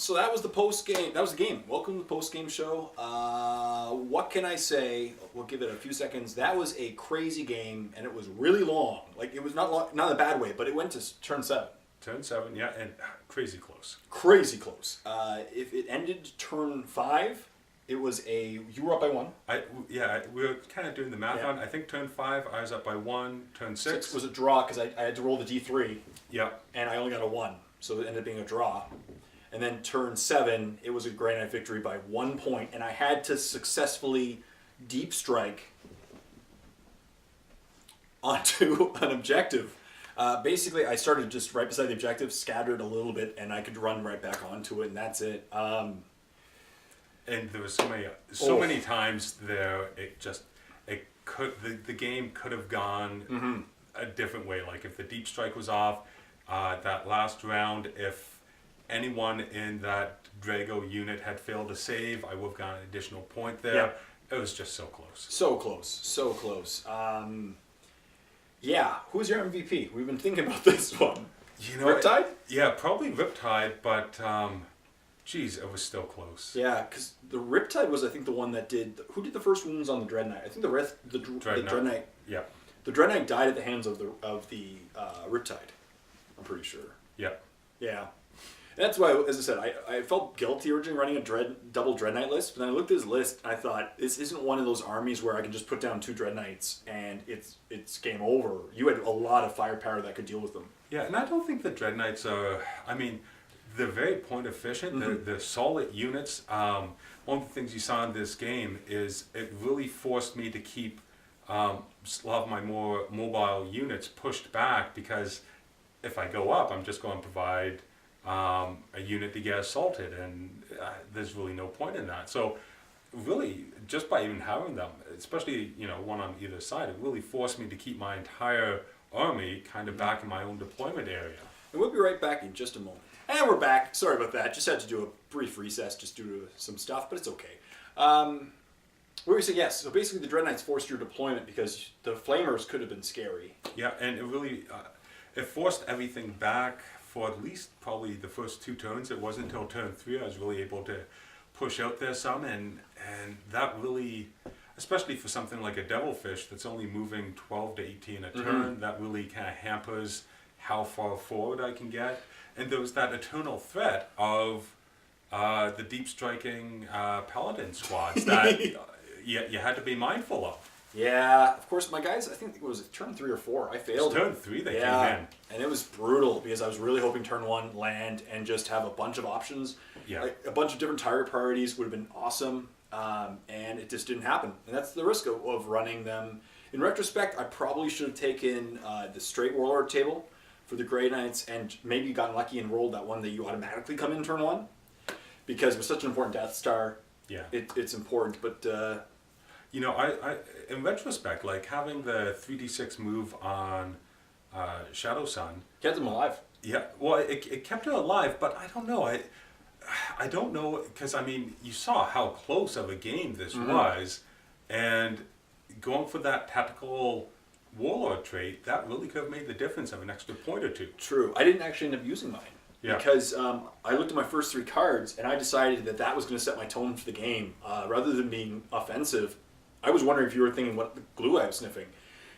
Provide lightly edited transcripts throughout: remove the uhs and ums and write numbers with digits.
So that was the post game. That was the game. Welcome to the post game show. What can I say? We'll give it a few seconds. That was a crazy game, and it was really long. Like, it was not long, not in a bad way, but it went to turn 7. Turn 7, yeah, and crazy close. Crazy close. If it ended turn 5, it was you were up by 1. We were kind of doing the math on. I think turn 5, I was up by 1. Turn 6 was a draw because I had to roll the D3. Yeah. And I only got a 1, so it ended up being a draw. And then turn 7, it was a Grey Knight victory by 1 point, and I had to successfully deep strike onto an objective. Basically, I started just right beside the objective, scattered a little bit, and I could run right back onto it, and that's it. And there was so many times there. The game could have gone a different way. Like if the deep strike was off, that last round, if anyone in that Drago unit had failed to save, I would have gotten an additional point there. Yeah. It was just so close. So close. Yeah, who's your MVP? We've been thinking about this one. Riptide? Yeah, probably Riptide, but geez, it was still close. Yeah, because the Riptide was, I think, the one that did... Who did the first wounds on the Dread Knight? I think the Dread Knight... Yeah. The Dread Knight died at the hands of the Riptide. I'm pretty sure. Yeah. Yeah. And that's why, as I said, I felt guilty originally running a double Dread Knight list, but then I looked at his list and I thought, this isn't one of those armies where I can just put down 2 Dread Knights and it's game over. You had a lot of firepower that could deal with them. Yeah, and I don't think the Dread Knights are... I mean, they're very point efficient. Mm-hmm. They're solid units. One of the things you saw in this game is it really forced me to keep a lot of my more mobile units pushed back, because if I go up, I'm just going to provide... a unit to get assaulted, and there's really no point in that. So really, just by even having them, especially one on either side, it really forced me to keep my entire army kind of back in my own deployment area. And we'll be right back in just a moment. And we're back. Sorry about that. Just had to do a brief recess just due to some stuff, but it's okay. Where we say yes. So basically, the Dread Knights forced your deployment because the Flamers could have been scary. Yeah, and it really it forced everything back. For at least probably the first 2 turns. It wasn't until turn 3 I was really able to push out there some, and that really, especially for something like a Devilfish that's only moving 12 to 18 a turn, that really kind of hampers how far forward I can get. And there was that eternal threat of the deep striking Paladin squads that you had to be mindful of. Yeah, of course, my guys, I think it was turn 3 or 4. I failed. It was turn 3 they came in. And it was brutal because I was really hoping turn 1 land and just have a bunch of options. Yeah. Like, a bunch of different target priorities would have been awesome, and it just didn't happen. And that's the risk of running them. In retrospect, I probably should have taken the straight Warlord table for the Grey Knights and maybe gotten lucky and rolled that one that you automatically come in turn 1. Because with such an important Death Star, it's important, but... I in retrospect, like having the 3d6 move on Shadow Sun kept them alive. Yeah, well, it kept it alive, but I don't know. I don't know, because I mean, you saw how close of a game this was, and going for that tactical Warlord trait, that really could have made the difference of an extra point or 2. True. I didn't actually end up using mine. Yeah. Because I looked at my first 3 cards, and I decided that was going to set my tone for the game. Rather than being offensive, I was wondering if you were thinking what the glue I was sniffing.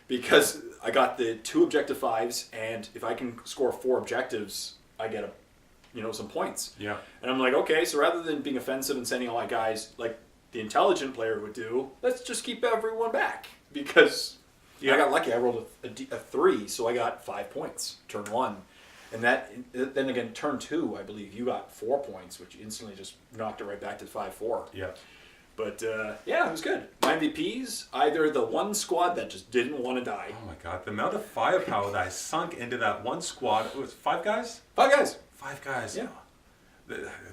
Because I got the 2 objective 5s, and if I can score 4 objectives, I get some points. Yeah. And I'm like, okay, so rather than being offensive and sending all my guys like the intelligent player would do, let's just keep everyone back. Because I got lucky. I rolled a 3, so I got 5 points, turn 1. And then again, turn 2, I believe you got 4 points, which instantly just knocked it right back to 5-4. Yeah. But, it was good. My MVPs, either the one squad that just didn't want to die. Oh my god, the amount of firepower that I sunk into that one squad. It was 5 guys? 5 guys. 5 guys. Yeah.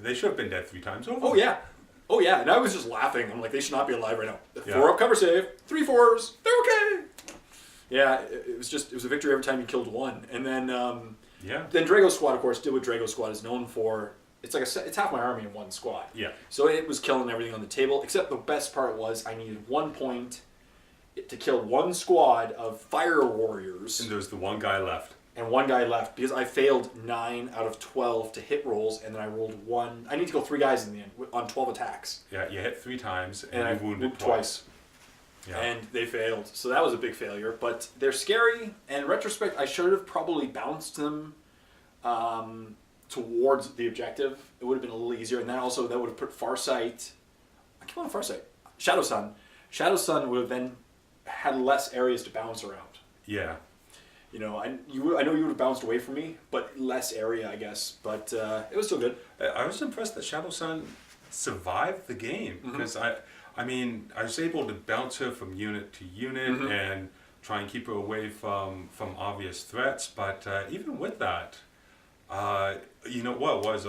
They should have been dead 3 times over. Oh, yeah. And I was just laughing. I'm like, they should not be alive right now. 4 up cover save, 3 4s, they're okay. Yeah, it was a victory every time you killed 1. And then, then Drago Squad, of course, did what Drago Squad is known for. It's like it's half my army in one squad. Yeah. So it was killing everything on the table, except the best part was I needed 1 point to kill 1 squad of fire warriors. And there was the one guy left. and one guy left because I failed 9 out of 12 to hit rolls, and then I rolled 1. I need to go 3 guys in the end on 12 attacks. Yeah, you hit 3 times And I you wounded twice. Yeah. And they failed. So that was a big failure. But they're scary. And in retrospect, I should have probably bounced them towards the objective. It would have been a little easier. And then also that would have put Farsight. I keep on Farsight. Shadow Sun. Shadow Sun would have then had less areas to bounce around. Yeah. You know, I know you would have bounced away from me, but less area, I guess. But it was still good. I was impressed that Shadow Sun survived the game because I mean, I was able to bounce her from unit to unit and try and keep her away from obvious threats. But even with that, you know what was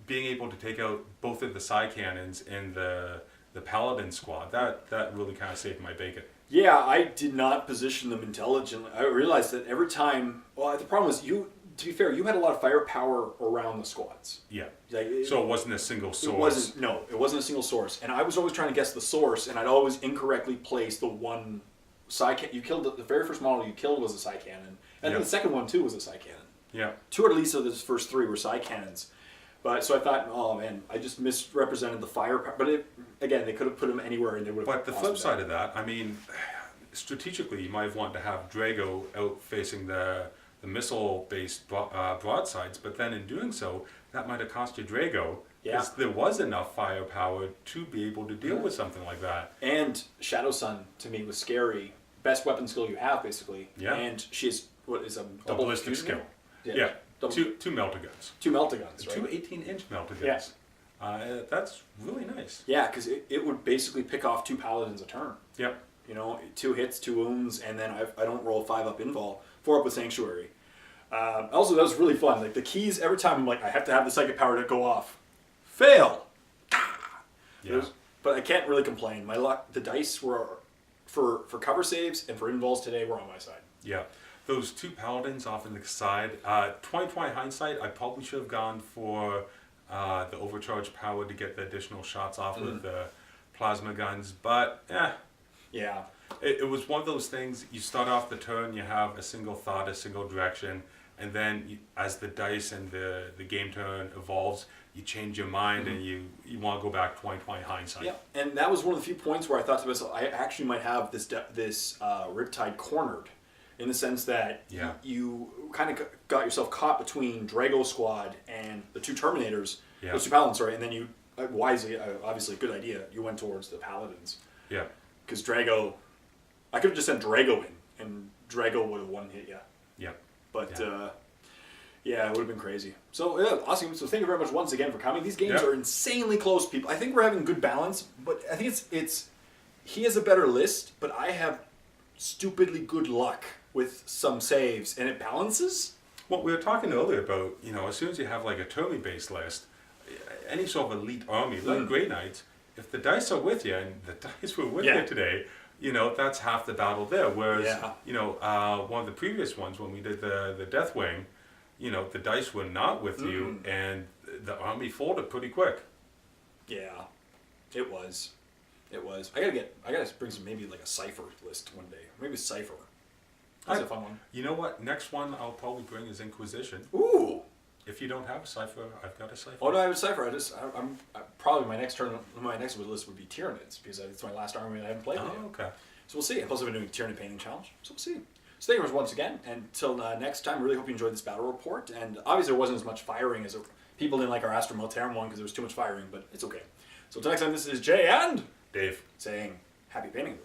being able to take out both of the side cannons in the Paladin squad. That really kind of saved my bacon. Yeah, I did not position them intelligently. I realized that every time. Well, the problem was you. To be fair, you had a lot of firepower around the squads. Yeah. Like, So it wasn't a single source. It wasn't a single source, and I was always trying to guess the source, and I'd always incorrectly place the one side cannon. You killed the very first model you killed was a side cannon, and then the second one too was a side cannon. Yeah. 2 at least of those first 3 were side cannons. But so I thought, oh man, I just misrepresented the firepower. But again, they could have put them anywhere, and they would have. But the flip side of that, I mean, strategically, you might have wanted to have Drago out facing the missile-based broadsides, but then in doing so, that might have cost you Drago. Because there was enough firepower to be able to deal with something like that. And Shadow Sun, to me, was scary. Best weapon skill you have, basically. Yeah. And she has, what is a Double ballistic skill. Yeah. Double, Two melter guns. 2 melter guns, right? 2 18-inch melter guns. Yeah. That's really nice. Yeah, because it would basically pick off 2 paladins a turn. Yep. You know, 2 hits, 2 wounds, and then I don't roll 5 up invul, 4 up with Sanctuary. Also, that was really fun. Like the keys, every time I'm like, I have to have the psychic power to go off. Fail! Yeah. But I can't really complain. My luck, the dice were, for cover saves and for invuls today, were on my side. Yeah. Those 2 paladins off in the side, 2020 hindsight, I probably should have gone for the overcharge power to get the additional shots off with the plasma guns, but yeah. It was one of those things, you start off the turn, you have a single thought, a single direction, and then as the dice and the game turn evolves, you change your mind and you want to go back 2020 hindsight. Yeah, and that was one of the few points where I thought to myself, I actually might have this Riptide cornered, in the sense that you kind of got yourself caught between Drago Squad and the 2 Terminators, those 2 Paladins, sorry, and then you, wisely, obviously a good idea, you went towards the Paladins. Yeah. Because Drago, I could have just sent Drago in, and Drago would have one hit you. Yeah. But, yeah, it would have been crazy. So, yeah, awesome. So thank you very much once again for coming. These games are insanely close, people. I think we're having good balance, but I think it's he has a better list, but I have stupidly good luck with some saves, and it balances. Well, we were talking earlier about, you know, as soon as you have like a Termi-based list, any sort of elite army, like Grey Knights, if the dice are with you, and the dice were with you today, you know, that's half the battle there. Whereas, you know, one of the previous ones, when we did the Deathwing, you know, the dice were not with you, and the army folded pretty quick. Yeah, it was. It was. I gotta bring some, maybe like a cipher list one day. Maybe cipher. That's a fun one. You know what? Next one I'll probably bring is Inquisition. Ooh. If you don't have a cipher, I've got a cipher. Oh no, I have a cipher. I'm probably my next list would be Tyranids, because it's my last army that I haven't played yet. Oh, okay. So we'll see. I've also been doing Tyranid painting challenge, so we'll see. So thank you once again, and until next time. Really hope you enjoyed this battle report. And obviously there wasn't as much firing as people didn't like our Astra Militarum one because there was too much firing, but it's okay. So until next time, this is Jay and Dave saying happy painting.